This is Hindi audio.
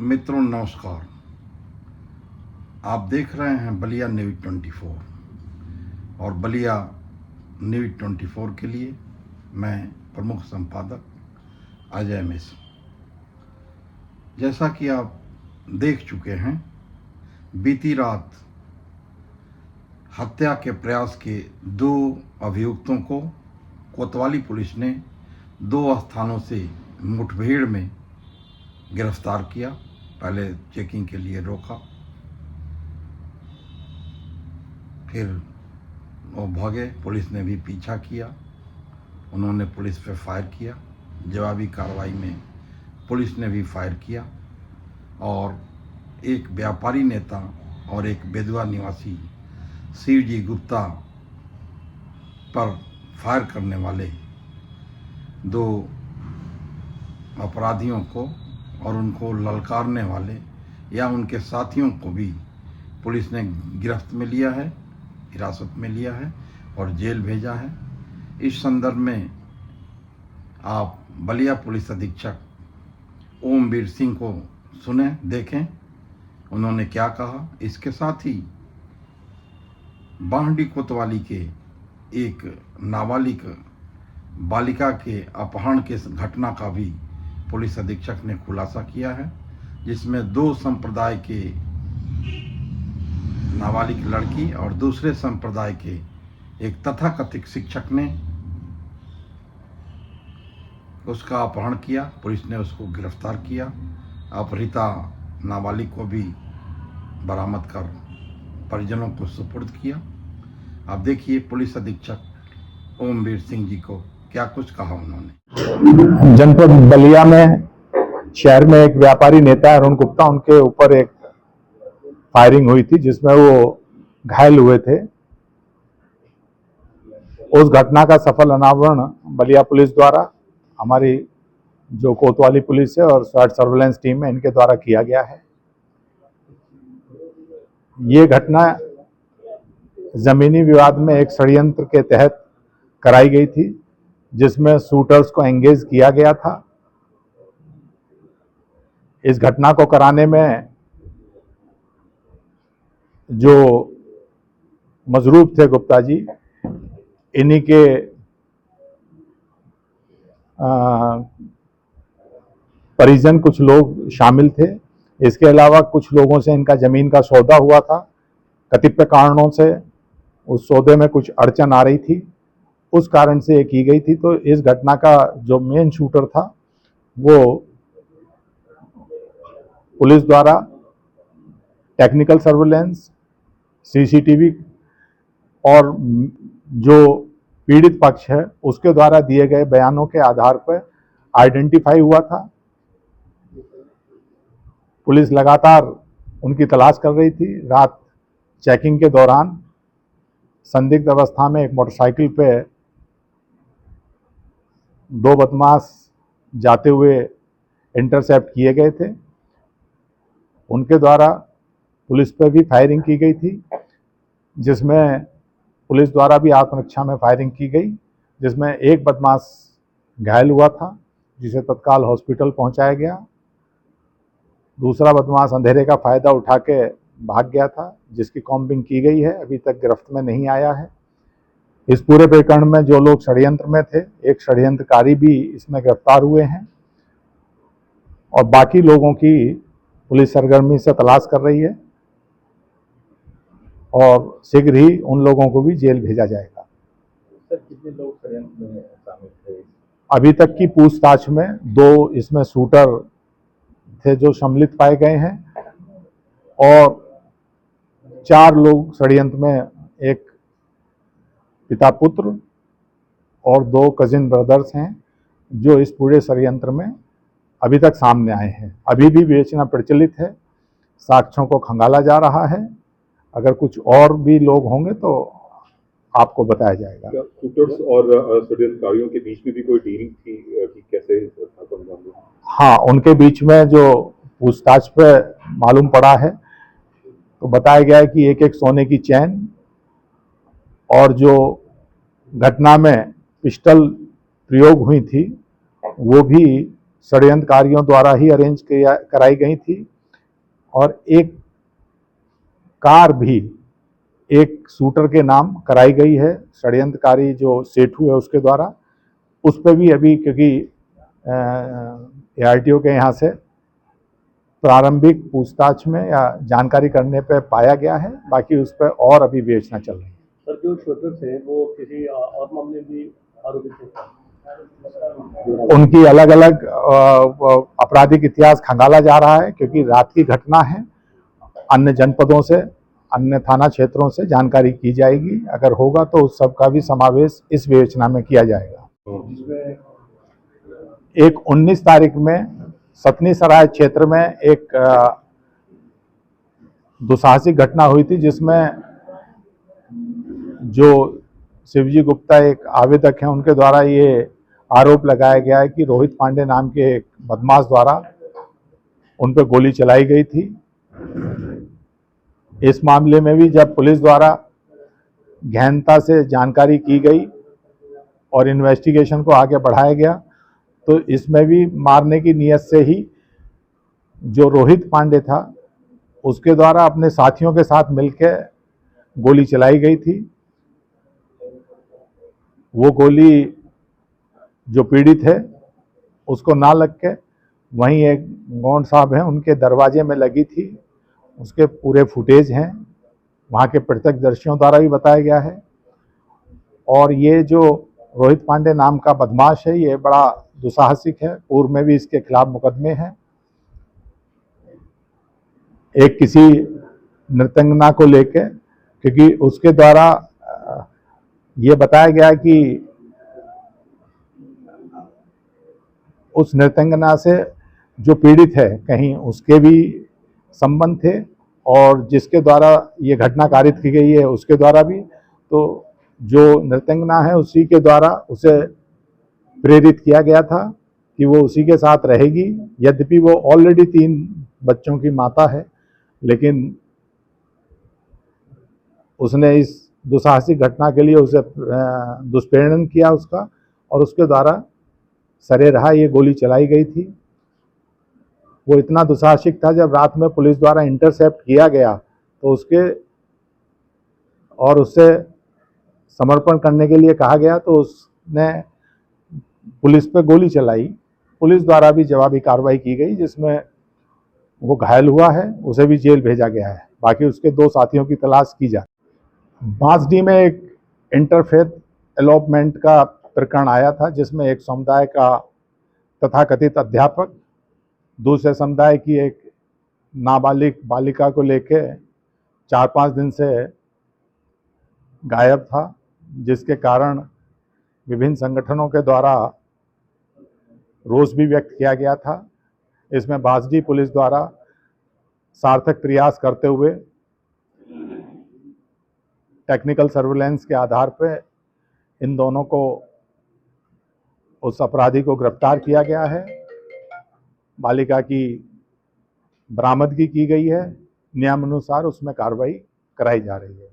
मित्रों नमस्कार। आप देख रहे हैं बलिया न्यूज़ 24 और बलिया न्यूज़ 24 के लिए मैं प्रमुख संपादक अजय मिश्र। जैसा कि आप देख चुके हैं, बीती रात हत्या के प्रयास के 2 अभियुक्तों को कोतवाली पुलिस ने 2 स्थानों से मुठभेड़ में गिरफ्तार किया। पहले चेकिंग के लिए रोका, फिर वो भागे। पुलिस ने भी पीछा किया, उन्होंने पुलिस पे फायर किया। जवाबी कार्रवाई में पुलिस ने भी फायर किया और एक व्यापारी नेता और एक बेदुआ निवासी शिवजी गुप्ता पर फायर करने वाले 2 अपराधियों को और उनको ललकारने वाले या उनके साथियों को भी पुलिस ने गिरफ्त में लिया है, हिरासत में लिया है और जेल भेजा है। इस संदर्भ में आप बलिया पुलिस अधीक्षक ओमवीर सिंह को सुने, देखें उन्होंने क्या कहा। इसके साथ ही बांहडी कोतवाली के एक नाबालिग बालिका के अपहरण के घटना का भी पुलिस अधीक्षक ने खुलासा किया है, जिसमें 2 संप्रदाय के नाबालिग लड़की और दूसरे संप्रदाय के एक तथाकथित शिक्षक ने उसका अपहरण किया। पुलिस ने उसको गिरफ्तार किया। अपहृता नाबालिग को भी बरामद कर परिजनों को सुपुर्द किया। आप देखिए पुलिस अधीक्षक ओमवीर सिंह जी को क्या कुछ कहा उन्होंने। जनपद बलिया में शहर में एक व्यापारी नेता अरुण गुप्ता, उनके ऊपर एक फायरिंग हुई थी जिसमें वो घायल हुए थे। उस घटना का सफल अनावरण बलिया पुलिस द्वारा, हमारी जो कोतवाली पुलिस है और स्वाट सर्वेलेंस टीम है, इनके द्वारा किया गया है। ये घटना जमीनी विवाद में एक षड्यंत्र के तहत कराई गई थी, जिसमें शूटर्स को एंगेज किया गया था। इस घटना को कराने में जो मजरूब थे गुप्ता जी, इन्हीं के परिजन कुछ लोग शामिल थे। इसके अलावा कुछ लोगों से इनका जमीन का सौदा हुआ था। कतिपय कारणों से उस सौदे में कुछ अड़चन आ रही थी, उस कारण से ये की गई थी। तो इस घटना का जो मेन शूटर था वो पुलिस द्वारा टेक्निकल सर्वेलेंस, सीसीटीवी और जो पीड़ित पक्ष है उसके द्वारा दिए गए बयानों के आधार पर आइडेंटिफाई हुआ था। पुलिस लगातार उनकी तलाश कर रही थी। रात चेकिंग के दौरान संदिग्ध अवस्था में एक मोटरसाइकिल पे 2 बदमाश जाते हुए इंटरसेप्ट किए गए थे। उनके द्वारा पुलिस पर भी फायरिंग की गई थी, जिसमें पुलिस द्वारा भी आत्मरक्षा में फायरिंग की गई, जिसमें एक बदमाश घायल हुआ था जिसे तत्काल हॉस्पिटल पहुंचाया गया। दूसरा बदमाश अंधेरे का फायदा उठा के भाग गया था, जिसकी कॉम्बिंग की गई है, अभी तक गिरफ्त में नहीं आया है। इस पूरे प्रकरण में जो लोग षड्यंत्र में थे, एक षड्यंत्रकारी भी इसमें गिरफ्तार हुए हैं और बाकी लोगों की पुलिस सरगर्मी से तलाश कर रही है और शीघ्र ही उन लोगों को भी जेल भेजा जाएगा। सर, कितने लोग षड्यंत्र में शामिल थे? अभी तक की पूछताछ में 2 इसमें शूटर थे जो सम्मिलित पाए गए हैं और 4 लोग षड्यंत्र में, एक पिता पुत्र और 2 कजिन ब्रदर्स हैं जो इस पूरे षड्यंत्र में अभी तक सामने आए हैं। अभी भी विवेचना प्रचलित है, साक्ष्यों को खंगाला जा रहा है। अगर कुछ और भी लोग होंगे तो आपको बताया जाएगा। शूटर्स और षड्यंत्रकारियों के बीच में भी कोई डील थी कि कैसे हाँ, उनके बीच में जो पूछताछ पे मालूम पड़ा है तो बताया गया है कि एक सोने की चैन और जो घटना में पिस्टल प्रयोग हुई थी वो भी षड्यंत्रकारियों द्वारा ही अरेंज कराई गई थी और एक कार भी एक शूटर के नाम कराई गई है, षड्यंत्रकारी जो सेठू है उसके द्वारा। उस पर भी अभी, क्योंकि ARTO के यहाँ से प्रारंभिक पूछताछ में या जानकारी करने पे पाया गया है, बाकी उस पर और अभी विवेचना चल रही है। सर, जो शूटर थे वो किसी और मामले भी आरोपी थे? उनकी अलग अलग आपराधिक इतिहास खंगाला जा रहा है, क्योंकि रात की घटना है। अन्य जनपदों से, अन्य थाना क्षेत्रों से जानकारी की जाएगी, अगर होगा तो उस सब का भी समावेश इस विवेचना में किया जाएगा। एक 19 तारीख में सतनी सराय क्षेत्र में एक दुसाहसिक घटना हुई थी, जिसमें जो शिवजी गुप्ता एक आवेदक हैं, उनके द्वारा ये आरोप लगाया गया है कि रोहित पांडे नाम के एक बदमाश द्वारा उन पर गोली चलाई गई थी। इस मामले में भी जब पुलिस द्वारा गहनता से जानकारी की गई और इन्वेस्टिगेशन को आगे बढ़ाया गया, तो इसमें भी मारने की नीयत से ही जो रोहित पांडे था उसके द्वारा अपने साथियों के साथ मिलकर गोली चलाई गई थी। वो गोली जो पीड़ित है उसको ना लग के वहीं एक गौंड साहब हैं उनके दरवाजे में लगी थी। उसके पूरे फुटेज हैं, वहाँ के प्रत्यक्षदर्शियों द्वारा भी बताया गया है। और ये जो रोहित पांडे नाम का बदमाश है, ये बड़ा दुसाहसिक है, पूर्व में भी इसके खिलाफ मुकदमे हैं। एक किसी नृत्यंगना को लेके, क्योंकि उसके द्वारा ये बताया गया कि उस नृत्यंगना से जो पीड़ित है कहीं उसके भी संबंध थे, और जिसके द्वारा ये घटना कारित की गई है उसके द्वारा भी। तो जो नृत्यंगना है उसी के द्वारा उसे प्रेरित किया गया था कि वो उसी के साथ रहेगी। यद्यपि वो ऑलरेडी 3 बच्चों की माता है, लेकिन उसने इस दुसाहसिक घटना के लिए उसे दुष्प्रेरण किया उसका, और उसके द्वारा सरेराह ये गोली चलाई गई थी। वो इतना दुसाहसिक था, जब रात में पुलिस द्वारा इंटरसेप्ट किया गया तो उससे समर्पण करने के लिए कहा गया, तो उसने पुलिस पे गोली चलाई। पुलिस द्वारा भी जवाबी कार्रवाई की गई, जिसमें वो घायल हुआ है, उसे भी जेल भेजा गया है। बाकी उसके 2 साथियों की तलाश की जा। बांसडी में एक इंटरफेथ एलॉपमेंट का प्रकरण आया था, जिसमें एक समुदाय का तथाकथित अध्यापक दूसरे समुदाय की एक नाबालिग बालिका को लेके 4-5 दिन से गायब था, जिसके कारण विभिन्न संगठनों के द्वारा रोष भी व्यक्त किया गया था। इसमें बांसडी पुलिस द्वारा सार्थक प्रयास करते हुए टेक्निकल सर्विलेंस के आधार पर इन दोनों को, उस अपराधी को गिरफ्तार किया गया है। बालिका की बरामदगी की गई है, नियमानुसार उसमें कार्रवाई कराई जा रही है।